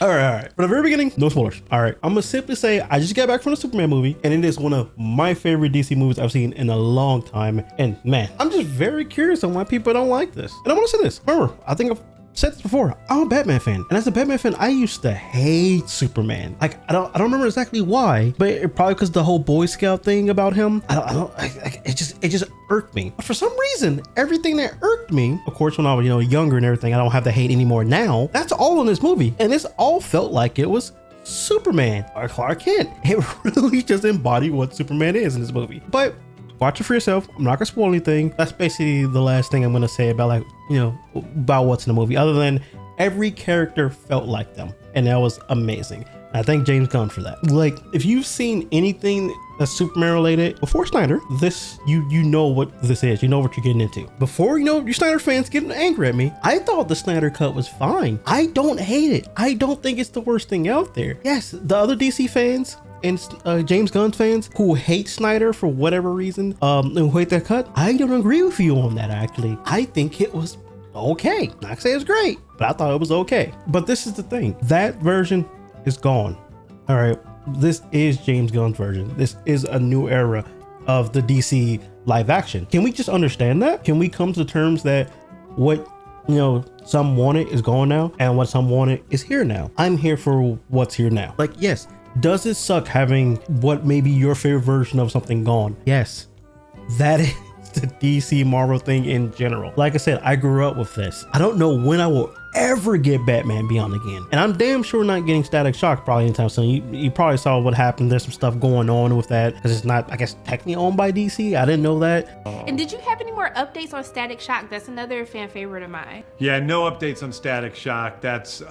All right. From the very beginning, no spoilers. All right. I'm gonna simply say I just got back from the Superman movie, and it is one of my favorite DC movies I've seen in a long time. And man, I'm just very curious on why people don't like this. And I want to say this. Remember, I think I've said this before. I'm a Batman fan, and as a Batman fan, I used to hate Superman. Like I don't remember exactly why, but it probably because the whole Boy Scout thing about him. It just irked me. But for some reason, everything that irked me, of course, when I was younger and everything, I don't have the hate anymore now. That's all in this movie, and this all felt like it was Superman or Clark Kent. It really just embodied what Superman is in this movie. But watch it for yourself. I'm not gonna spoil anything. That's basically the last thing I'm gonna say about about what's in the movie, other than every character felt like them, and that was amazing. I thank James Gunn for that. Like, if you've seen anything that's Superman related before Snyder, this you know what this is. You know what you're getting into. Before you Snyder fans getting angry at me, I thought the Snyder cut was fine. I don't hate it. I don't think it's the worst thing out there. Yes, the other DC fans and James Gunn fans who hate Snyder for whatever reason, and who hate that cut, I don't agree with you on that. Actually, I think it was okay. Not gonna say it's great, but I thought it was okay. But this is the thing, that version is gone. All right, this is James Gunn's version. This is a new era of the DC live action. Can we just understand that? Can we come to terms that what some wanted is gone now, and what some wanted is here now? I'm here for what's here now. Like, yes, does it suck having what may be your favorite version of something gone? Yes, that is the DC Marvel thing in general. Like I said, I grew up with this. I don't know when I will ever get Batman Beyond again, and I'm damn sure not getting Static Shock probably anytime soon. You probably saw what happened. There's some stuff going on with that because it's not, I guess, technically owned by DC. I didn't know that. And did you have any more updates on Static Shock? That's another fan favorite of mine. Yeah, no updates on Static Shock. That's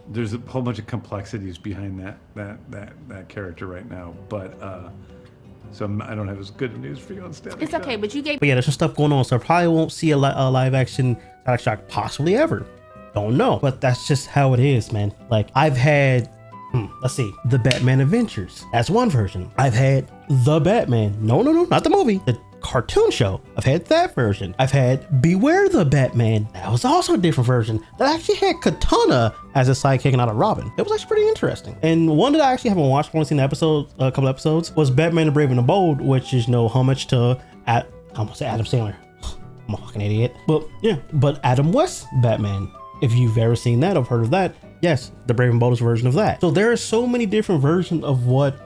there's a whole bunch of complexities behind that character right now, but so I don't have as good news for you on Static Shock. It's okay, but you gave. But yeah, there's some stuff going on, so I probably won't see a live action Static Shock possibly ever. Don't know, but that's just how it is, man. Like, I've had, let's see, the Batman Adventures. That's one version. I've had the Batman. No, not the movie. The cartoon show. I've had that version. I've had Beware the Batman. That was also a different version that actually had Katana as a sidekick and not a Robin. It was actually pretty interesting. And one that I actually haven't watched, I've only seen a couple episodes, was Batman the Brave and the Bold, which is homage to Adam Sandler. I'm a fucking idiot. But yeah, but Adam West's Batman. If you've ever seen that, I've heard of that. Yes, the Brave and Boldest version of that. So there are so many different versions of what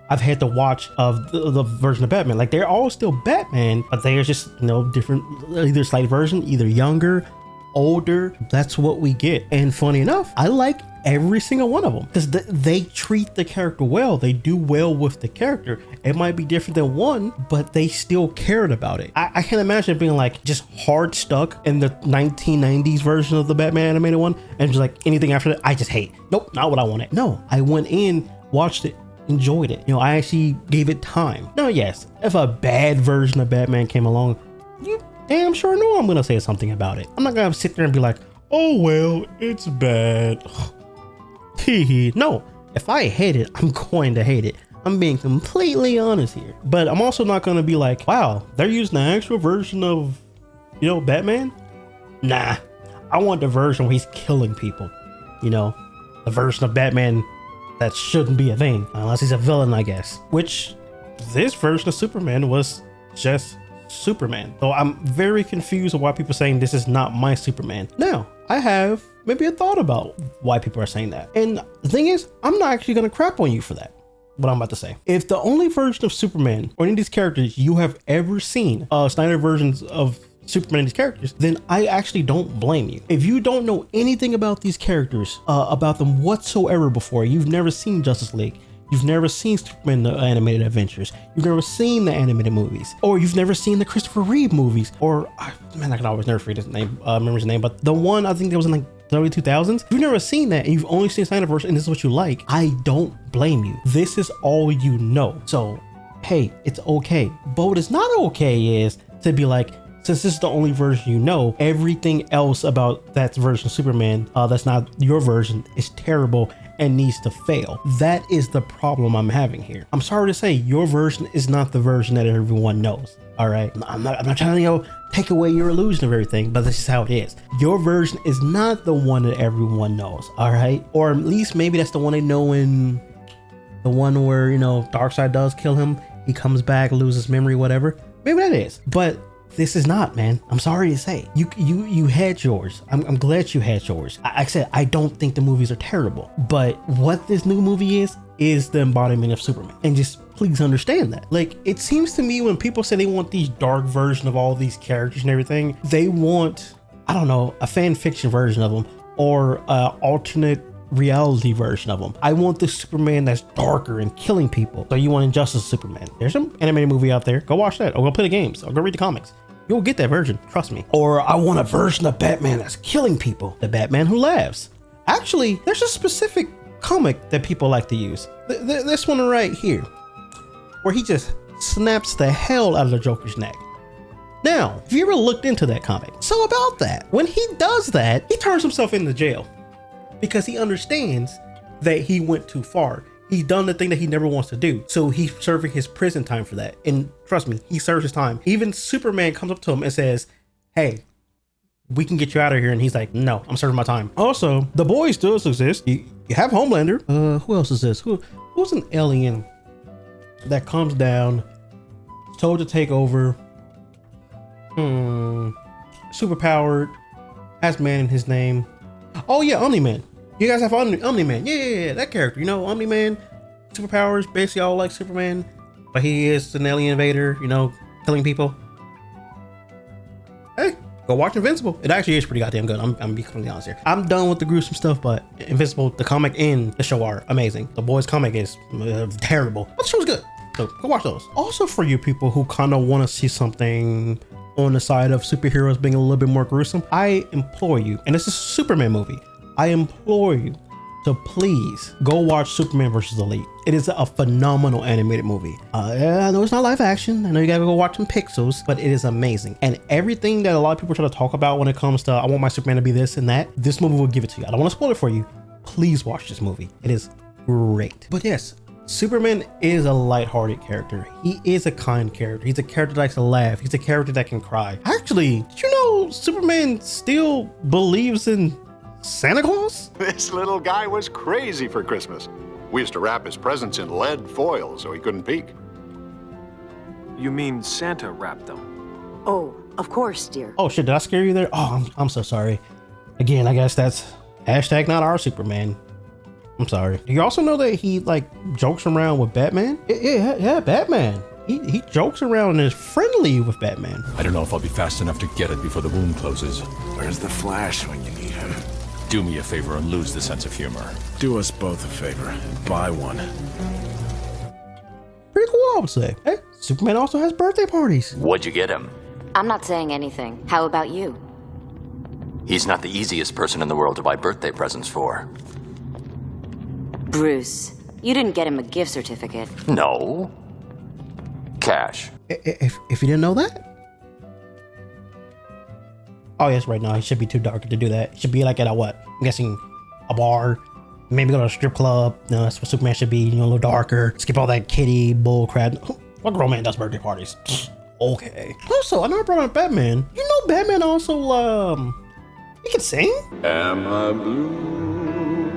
I've had to watch of the version of Batman. Like, they're all still Batman, but they're just different, either slight version, either younger, older. That's what we get. And funny enough, I like every single one of them because they treat the character well. They do well with the character. It might be different than one, but they still cared about it. I can't imagine being like just hard stuck in the 1990s version of the Batman animated one and just like anything after that I just hate. Nope, not what I wanted. No, I went in, watched it, enjoyed it. I actually gave it time. Now, yes, if a bad version of Batman came along, you damn sure know I'm gonna say something about it. I'm not gonna sit there and be like, oh well, it's bad. No, if I hate it, I'm going to hate it. I'm being completely honest here. But I'm also not gonna be like, wow, they're using the actual version of Batman. Nah, I want the version where he's killing people. The version of Batman that shouldn't be a thing unless he's a villain, I guess. Which this version of Superman was just Superman. So I'm very confused of why people are saying this is not my Superman. Now, I have maybe a thought about why people are saying that. And the thing is, I'm not actually gonna crap on you for that. What I'm about to say. If the only version of Superman or any of these characters you have ever seen, Snyder versions of Superman and these characters, then I actually don't blame you. If you don't know anything about these characters, about them whatsoever before, you've never seen Justice League, you've never seen Superman the animated adventures, you've never seen the animated movies, or you've never seen the Christopher Reeve movies, or man, I can always never forget his name, remember his name, but the one I think that was in like the early 2000s, if you've never seen that and you've only seen Snyderverse and this is what you like, I don't blame you. This is all you know. So hey, it's okay. But what is not okay is to be like, since this is the only version you know, everything else about that version of Superman that's not your version is terrible and needs to fail. That is the problem I'm having here. I'm sorry to say, your version is not the version that everyone knows. All right, I'm not trying to take away your illusion of everything, but this is how it is. Your version is not the one that everyone knows. All right, or at least maybe that's the one they know in the one where Darkseid does kill him. He comes back, loses memory, whatever. Maybe that is, but this is not, man. I'm sorry to say. You had yours. I'm glad you had yours. I said I don't think the movies are terrible, but what this new movie is the embodiment of Superman. And just please understand that. Like, it seems to me when people say they want these dark version of all these characters and everything, they want, I don't know, a fan fiction version of them or a alternate reality version of them. I want the Superman that's darker and killing people. So you want Injustice Superman. There's some animated movie out there. Go watch that, or go play the games, or go read the comics. You'll get that version, trust me. Or I want a version of Batman that's killing people. The Batman who laughs. Actually, there's a specific comic that people like to use. This one right here, where he just snaps the hell out of the Joker's neck. Now, if you ever looked into that comic, so about that, when he does that, he turns himself into jail because he understands that he went too far. He's done the thing that he never wants to do. So he's serving his prison time for that. And trust me, he serves his time. Even Superman comes up to him and says, hey, we can get you out of here. And he's like, no, I'm serving my time. Also, the boys still exist. You have Homelander. Who else is this? Who's an alien that comes down, told to take over, superpowered, has man in his name. Oh yeah, Omni-Man. You guys have Omni-Man. Yeah, that character. Omni-Man, superpowers, basically all like Superman, but he is an alien invader, killing people. Hey, go watch Invincible. It actually is pretty goddamn good. I'm being completely honest here. I'm done with the gruesome stuff, but Invincible, the comic and the show are amazing. The Boys comic is terrible, but the show's good. So go watch those. Also, for you people who kind of want to see something on the side of superheroes being a little bit more gruesome, I implore you, and this is a Superman movie, I implore you to please go watch Superman vs. Elite. It is a phenomenal animated movie. I know it's not live action. I know you gotta go watch some pixels, but it is amazing. And everything that a lot of people try to talk about when it comes to, I want my Superman to be this and that, this movie will give it to you. I don't want to spoil it for you. Please watch this movie. It is great. But yes, Superman is a lighthearted character. He is a kind character. He's a character that likes to laugh. He's a character that can cry. Actually, did you know Superman still believes in Santa Claus? This little guy was crazy for Christmas. We used to wrap his presents in lead foil so he couldn't peek. You mean Santa wrapped them? Oh, of course, dear. Oh shit, did I scare you there? Oh, I'm so sorry. Again, I guess that's hashtag not our Superman. I'm sorry. Do you also know that he jokes around with Batman? Yeah, Batman. He jokes around and is friendly with Batman. I don't know if I'll be fast enough to get it before the wound closes. Where's the Flash when you need him? Do me a favor and lose the sense of humor. Do us both a favor and buy one. Pretty cool, I would say. Hey, Superman also has birthday parties. What'd you get him? I'm not saying anything. How about you? He's not the easiest person in the world to buy birthday presents for. Bruce, you didn't get him a gift certificate. No. Cash. If you didn't know that? Oh yes, right now he should be too dark to do that. He should be like at a what? I'm guessing a bar. Maybe go to a strip club. No, that's what Superman should be. A little darker. Skip all that kitty bull crap. What grown man does birthday parties? Okay. Also, I know I brought up Batman. You know Batman also he can sing? Am I blue?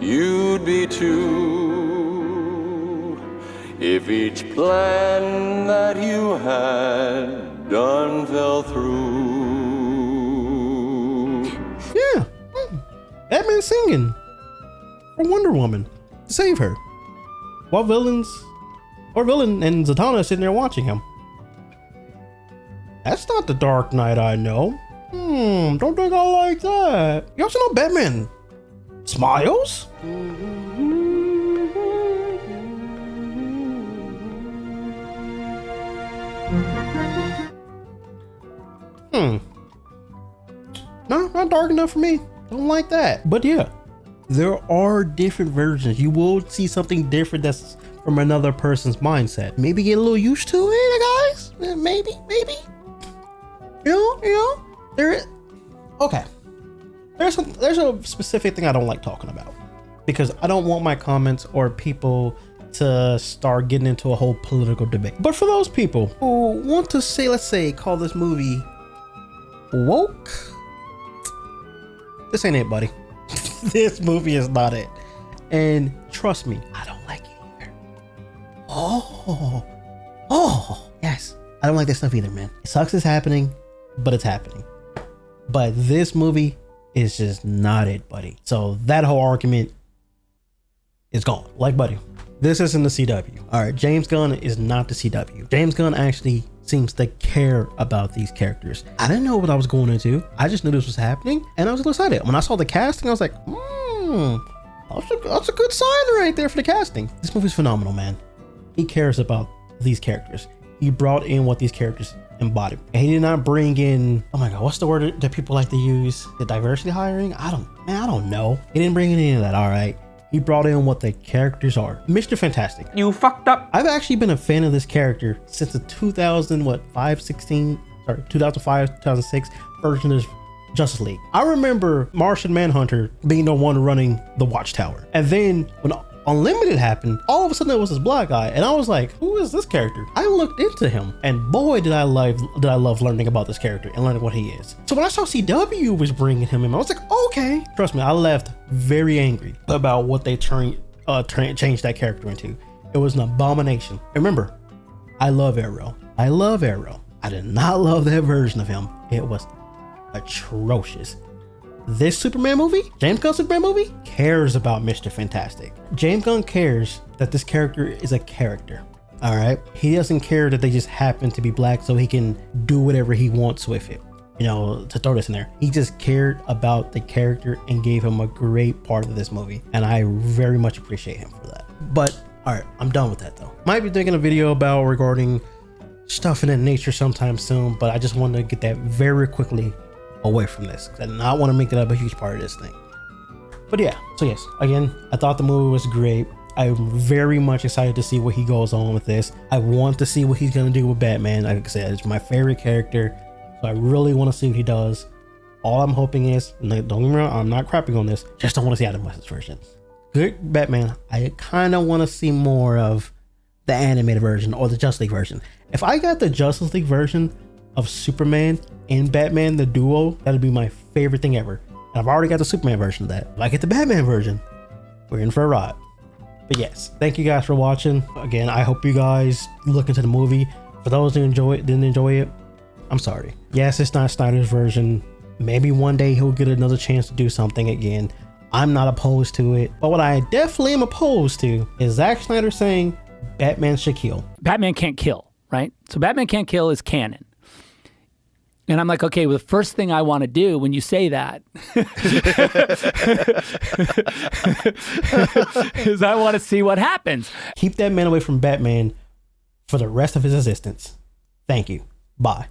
You'd be too if each plan that you had done fell through. Yeah. Batman singing for Wonder Woman to save her. While villain and Zatanna sitting there watching him. That's not the Dark Knight I know. Don't think I like that. You also know Batman smiles? No, not dark enough for me. Don't like that. But yeah, there are different versions. You will see something different that's from another person's mindset. Maybe get a little used to it, guys. maybe. You know, there is. Okay. There's a specific thing I don't like talking about because I don't want my comments or people to start getting into a whole political debate. But for those people who want to say, let's say, call this movie woke, this ain't it, buddy. This movie is not it. And trust me, I don't like it either. Oh, yes. I don't like that stuff either, man. It sucks it's happening, but it's happening. But this movie is just not it, buddy. So that whole argument is gone. Like, buddy, this isn't the CW. All right, James Gunn is not the CW. James Gunn actually seems to care about these characters. I didn't know what I was going into. I just knew this was happening, and I was excited. When I saw the casting, I was like, that's a good sign right there for the casting. This movie's phenomenal, man. He cares about these characters. He brought in what these characters embody. And he did not bring in, oh my God, what's the word that people like to use? The diversity hiring? I don't know. He didn't bring in any of that, all right? He brought in what the characters are. Mr. Fantastic. You fucked up. I've actually been a fan of this character since the 2005, 2006 version of Justice League. I remember Martian Manhunter being the one running the Watchtower. And then when Unlimited happened, all of a sudden it was this black guy, and I was like, who is this character? I looked into him, and boy did I love learning about this character and learning what he is. So when I saw CW was bringing him in, I was like, okay. Trust me, I left very angry about what they changed that character into. It was an abomination. Remember, I love Arrow. I did not love that version of him. It was atrocious. This Superman movie, James Gunn Superman movie, cares about Mr. Fantastic. James Gunn cares that this character is a character. All right. He doesn't care that they just happen to be black so he can do whatever he wants with it. You know, to throw this in there. He just cared about the character and gave him a great part of this movie. And I very much appreciate him for that. But all right, I'm done with that though. Might be doing a video about regarding stuff in that nature sometime soon, but I just wanted to get that very quickly away from this. I did not want to make that a huge part of this thing. But yeah, so yes, again, I thought the movie was great. I'm very much excited to see what he goes on with this. I want to see what he's going to do with Batman. Like I said, it's my favorite character, so I really want to see what he does. All I'm hoping is, and don't get me wrong, I'm not crapping on this, just don't want to see Adam West's version. Good Batman, I kind of want to see more of the animated version or the Justice League version. If I got the Justice League version of Superman and Batman, the duo, that'd be my favorite thing ever. And I've already got the Superman version of that. If I get the Batman version, we're in for a ride. But yes, thank you guys for watching. Again, I hope you guys look into the movie. For those who didn't enjoy it, I'm sorry. Yes, it's not Snyder's version. Maybe one day he'll get another chance to do something again. I'm not opposed to it. But what I definitely am opposed to is Zack Snyder saying Batman should kill. Batman can't kill, right? So Batman can't kill is canon. And I'm like, okay, well, the first thing I want to do when you say that is I want to see what happens. Keep that man away from Batman for the rest of his existence. Thank you. Bye.